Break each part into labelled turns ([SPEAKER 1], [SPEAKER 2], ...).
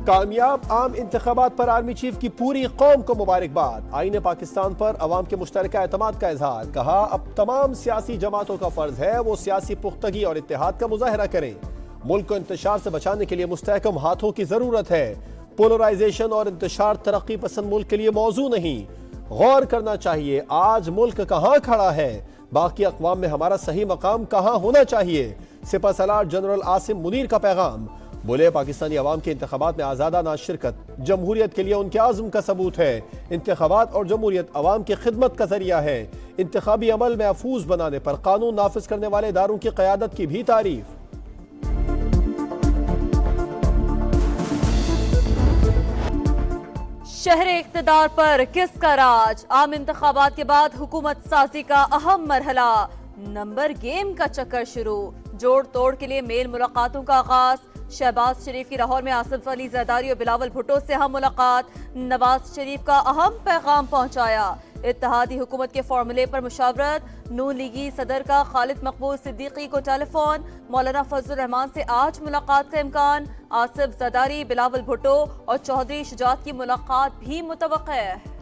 [SPEAKER 1] कामयाब आम इंतखाबात पर आर्मी चीफ की पूरी कौम को मुबारकबाद। आईने पाकिस्तान पर अवाम के मुश्तरका एतमाद का इजहार। कहा अब तमाम सियासी जमातों का फर्ज है वो सियासी पुख्तगी और इत्तेहाद का मुजाहरा करें। मुल्क को इंतशार से बचाने के लिए मुस्तहकम हाथों की जरूरत है। पोलराइजेशन और इंतशार तरक्की पसंद मुल्क के लिए मौजू नहीं। गौर करना चाहिए आज मुल्क कहाँ खड़ा है, बाकी अक़वाम में हमारा सही मकाम कहाँ होना चाहिए। सिपह सलार जनरल आसिम मुनीर का पैगाम। बोले पाकिस्तानी अवाम के इंतखाबात में आज़ादाना शिरकत जमहूरियत के लिए उनके आज़म का सबूत है। इंतखाबात और जमहूरियत अवाम की खिदमत का जरिया है। इंतखाबी अमल महफूज बनाने पर कानून नाफिज करने वाले इदारों की क़यादत की भी तारीफ।
[SPEAKER 2] शहर इक़्तिदार पर किसका राज, आम इंतखाबात के बाद हुकूमत साजी का अहम मरहला। नंबर गेम का चक्कर शुरू, जोड़ तोड़ के लिए मेल मुलाकातों का आगाज। शहबाज शरीफ की लाहौर में आसिफ अली जरदारी और बिलावल भुट्टो से हम मुलाकात। नवाज शरीफ का अहम पैगाम पहुंचाया। इत्तेहादी हुकूमत के फॉर्मूले पर मुशावरत। नून लीगी सदर का खालिद मकबूल सिद्दीकी को टेलीफोन। मौलाना फजलुर रहमान से आज मुलाकात का इम्कान। आसिफ जरदारी, बिलावल भुट्टो और चौधरी शुजात की मुलाकात भी मुतवक्का है।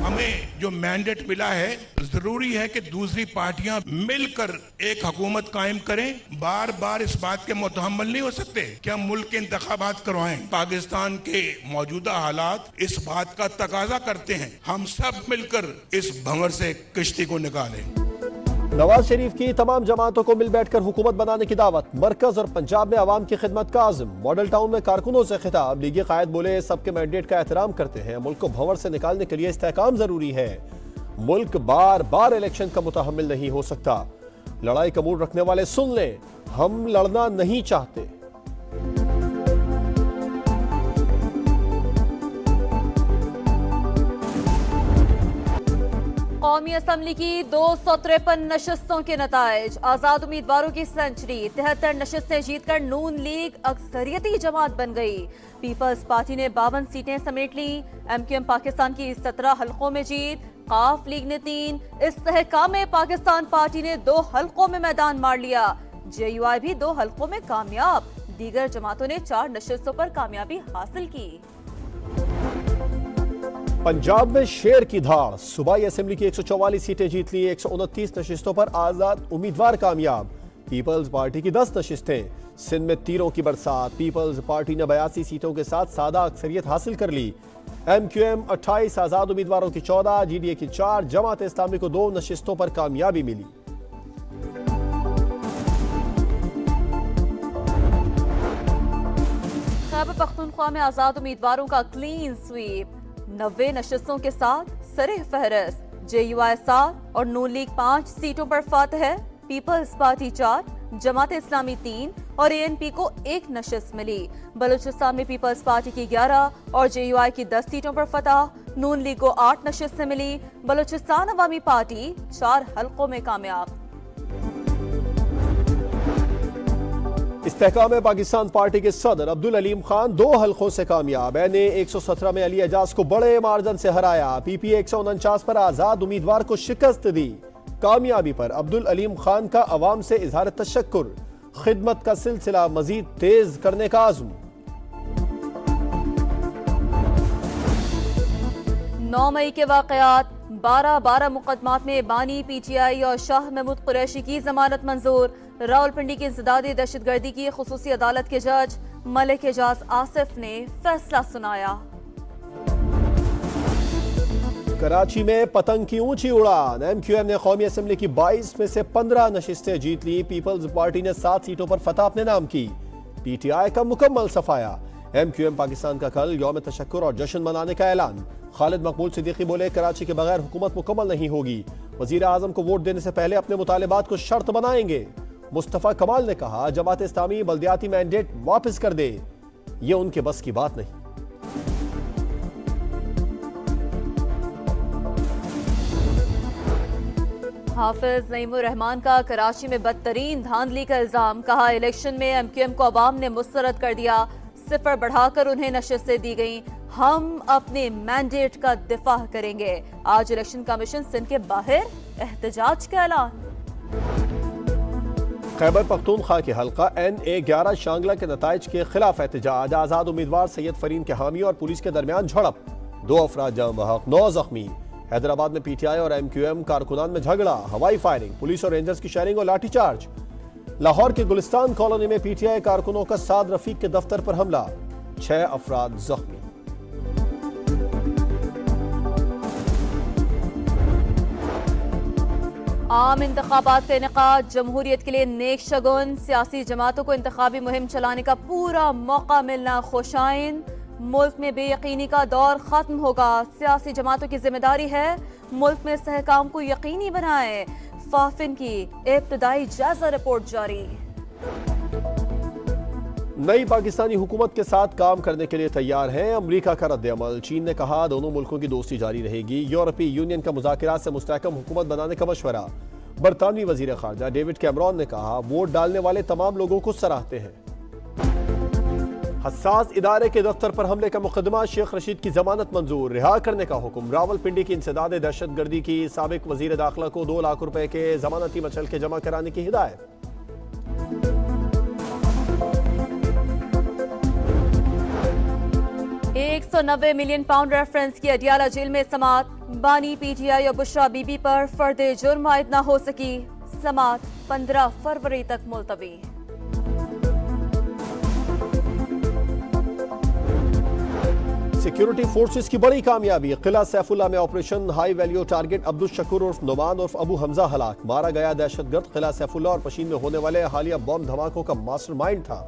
[SPEAKER 3] हमें जो मैंडेट मिला है, जरूरी है कि दूसरी पार्टियां मिलकर एक हुकूमत कायम करें। बार बार इस बात के मुतहम्मल नहीं हो सकते कि हम मुल्क के इंतखाबात करवाएं। पाकिस्तान के मौजूदा हालात इस बात का तकाजा करते हैं हम सब मिलकर इस भंवर से किश्ती को निकालें।
[SPEAKER 1] नवाज शरीफ की तमाम जमातों को मिल बैठकर हुकूमत बनाने की दावत। मरकज और पंजाब में अवाम की खिदमत का आज़म। मॉडल टाउन में कारकुनों से खिताब। लीगी कायद बोले सबके मैंडेट का एहतराम करते हैं, मुल्क को भंवर से निकालने के लिए इस्तेहकाम जरूरी है। मुल्क बार बार इलेक्शन का मुतहम्मिल नहीं हो सकता। लड़ाई का मूड रखने वाले सुन लें, हम लड़ना नहीं चाहते।
[SPEAKER 2] कौमी असम्बली की 253 नशस्तों के नताइज। आजाद उम्मीदवारों की सेंचुरी। 73 नशस्तें जीतकर नून लीग अक्सरियती जमात बन गई। पीपल्स पार्टी ने 52 सीटें समेट ली। MQM पाकिस्तान की 17 हलकों में जीत। काफ लीग ने 3। इस्तेहकाम में पाकिस्तान पार्टी ने 2 हलकों में मैदान मार लिया। JUI भी 2 हलकों में कामयाब। दीगर जमातों ने 4 नशस्तों पर कामयाबी हासिल की।
[SPEAKER 1] पंजाब में शेर की धाड़। सूबाई असेंबली की 144 सीटें जीत ली। 129 नशिस्तों पर आजाद उम्मीदवार कामयाब। पीपल्स पार्टी की 10 नशिस्तें। सिंध में तीरों की बरसात। पीपल्स पार्टी ने 82 सीटों के साथ सादा अक्सरियत हासिल कर ली। MQM 28, आजाद उम्मीदवारों की 14, GDA की 4, जमात इस्लामी को 2 नशिस्तों पर कामयाबी मिली।
[SPEAKER 2] खैबर पख्तूनख्वा में आजाद उम्मीदवारों का क्लीन स्वीप। 90 नशस्तों के साथ सरेह फहरस्त। JUI 7 और नून लीग 5 सीटों पर फातह है। पीपल्स पार्टी 4, जमात इस्लामी 3 और ANP को 1 नशस्त मिली। बलूचिस्तान में पीपल्स पार्टी की 11 और JUI की 10 सीटों पर फतह। नून लीग को 8 नशस्तें मिली। बलूचिस्तान अवामी पार्टी 4 हलकों में कामयाब।
[SPEAKER 1] इस्तेहकाम में पाकिस्तान पार्टी के सदर अब्दुल अलीम खान 2 हलकों से कामयाब। ने 117 में अली एजाज को बड़े मार्जिन से हराया। PP 149 पर आजाद उम्मीदवार को शिकस्त दी। कामयाबी पर अब्दुल अलीम खान का अवाम से इजहार तशक्कुर। खिदमत का सिलसिला मजीद तेज करने का आज़म।
[SPEAKER 2] 9 मई के वाकयात। 12 मुकदमात में बानी PTI और शाह महमूद कुरैशी की जमानत मंजूर। रावलपिंडी की इंसदादी दहशतगर्दी की खुसूसी अदालत के जज मलिक एजाज आसिफ ने फैसला सुनाया।
[SPEAKER 1] कराची में पतंग की ऊंची उड़ान। MQM ने कौमी असेंबली की 22 में से 15 नशिस्तें जीत ली। पीपल्स पार्टी ने 7 सीटों पर फतह अपने नाम की। PTI का मुकम्मल सफाया। MQM पाकिस्तान का कल यौम तशक्कुर और जश्न मनाने का ऐलान। खालिद मकबूल सिद्दीकी बोले कराची के बगैर हुकूमत मुकम्मल नहीं होगी। वजीर आजम को वोट देने से पहले अपने मुतालिबात को शर्त बनाएंगे। मुस्तफा कमाल ने कहा जमात इस्लामी बल्दियाती मैंडेट वापस कर दे, ये उनके बस की बात नहीं।
[SPEAKER 2] हाफिज नईमुर रहमान का कराची में बदतरीन धांधली का इल्जाम। कहा इलेक्शन में MQM को अवाम ने मुस्तरद कर दिया। सिफर बढ़ाकर उन्हें नशिस्तें दी गईं। हम अपने मैंडेट का दिफा करेंगे। आज इलेक्शन कमीशन सिंध के बाहर एहतजाज का ऐलान।
[SPEAKER 1] खैबर पख्तूनख्वा के हल्का NA11 शांगला के नताइज के खिलाफ एहतजाज। आजाद उम्मीदवार सैयद फरीन के हामी और पुलिस के दरमियान झड़प, 2 अफराद जाम बहक, 9 जख्मी। हैदराबाद में PTI और MQM कारकुनान में झगड़ा, हवाई फायरिंग, पुलिस और रेंजर्स की शेयरिंग और लाठीचार्ज। लाहौर के गुलिस्तान कॉलोनी में PTI कारकुनों का साद रफीक के दफ्तर पर हमला, 6 अफराद जख्मी।
[SPEAKER 2] आम इंतखाबात का इनेकाद जमहूरियत के लिए नेक शगुन, सियासी जमातों को इंतखाबी मुहिम चलाने का पूरा मौका मिलना खुशाइन। मुल्क में बेयकीनी का दौर खत्म होगा, सियासी जमातों की जिम्मेदारी है मुल्क में सहकाम को यकीनी बनाए। फाफिन की इब्तदाई जायजा रिपोर्ट जारी।
[SPEAKER 1] नई पाकिस्तानी हुकूमत के साथ काम करने के लिए तैयार है अमरीका का रद्द-ए-अमल। चीन ने कहा दोनों मुल्कों की दोस्ती जारी रहेगी। यूरोपीय यूनियन का मुज़ाकरात से मुस्तहकम हुकूमत बनाने का मशवरा। बरतानवी वजीर खारजा डेविड कैमरॉन ने कहा वोट डालने वाले तमाम लोगों को सराहते हैं। हसास इदारे के दफ्तर पर हमले का मुकदमा, शेख रशीद की जमानत मंजूर, रिहा करने का हुक्म। रावलपिंडी की इंसदाद दहशतगर्दी की साबिक वजीर दाखिला को 2 लाख रुपए के जमानती मचल के जमा कराने की हिदायत।
[SPEAKER 2] £190 मिलियन रेफरेंस की अडियाला जेल में समात। बानी PTI और बुशरा बीबी पर फर्दे जुर्म आयद न हो सकी। समात 15 फरवरी तक मुलतवी।
[SPEAKER 1] सिक्योरिटी फोर्सेस की बड़ी कामयाबी, किला सैफुल्ला में operation high value target Abdul Shakoor उर्फ नुमान उर्फ अबू हमजा हलाक। मारा गया दहशतगर्द किला सैफुल्ला और पशीन में होने वाले हालिया बॉम्ब धमाकों का मास्टरमाइंड था।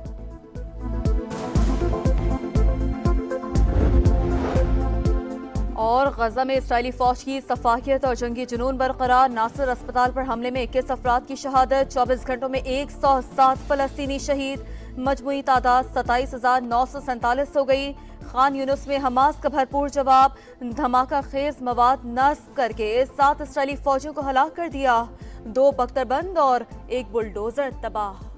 [SPEAKER 2] और गजा में इस्राएली फौज की सफाकियत और जंगी जुनून बरकरार। नासिर अस्पताल पर हमले में 21 अफराद की शहादत। 24 घंटों में 107 फलस्तीनी शहीद। मजमूई तादाद 27,947 हो गई। खान यूनुस में हमास का भरपूर जवाब। धमाका खेज मवाद नस्ब करके 7 इस्राएली फौजियों को हलाक कर दिया। 2 बख्तरबंद और 1 बुलडोजर तबाह।